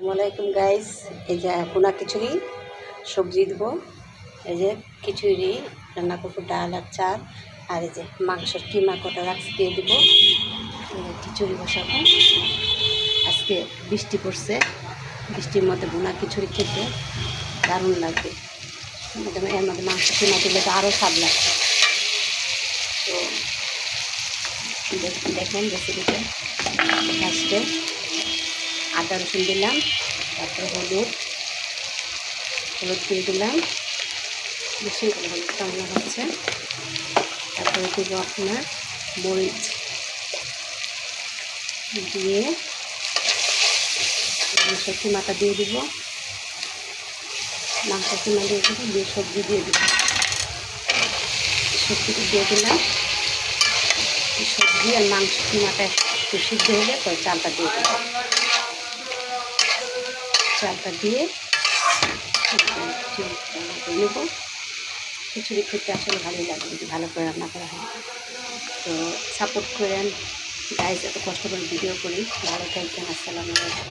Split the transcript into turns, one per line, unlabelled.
আসসালামাইকুম গাইস। এই যে পোনা খিচুড়ি সবজি দিব। এই যে খিচুড়ি রান্না করবো, ডাল আর চাল, আর এই যে মাংসের কিমা কটা রাখছি দিয়ে দিব। খিচুড়ি বসাবো। আজকে বৃষ্টি পড়ছে, বৃষ্টির মধ্যে বোনা খিচুড়ি খেতে দারুণ লাগবে। এর মধ্যে মাংস কিমা দিলে তো আরও স্বাদ লাগবে। তো দেখেন রেসিপিতে ফার্স্টে আদা রসুন দিলাম, তারপরে হলুদ দিয়ে দিলাম, বেশি হলুদটা মনে হচ্ছে। তারপরে দিব আপনার মরিচ দিয়ে মাংসের কিমাটা দিয়ে দিব, মাংসের কিমা দিয়ে দিব, দিয়ে সবজি দিয়ে দিব। সবজিটা দিয়ে দিলাম, সবজি আর মাংস কিমাটা একটু সিদ্ধ হলে পরে চালটা দিয়ে দিব। চালটা দিয়ে নেব। খিচুড়ি খেতে আসলে ভালোই লাগে যদি ভালো করে রান্না করা হয়। তো সাপোর্ট করেন গাইজ, এত কষ্ট করে ভিডিও করি। ভালো থাকবেন। আসসালামু আলাইকুম।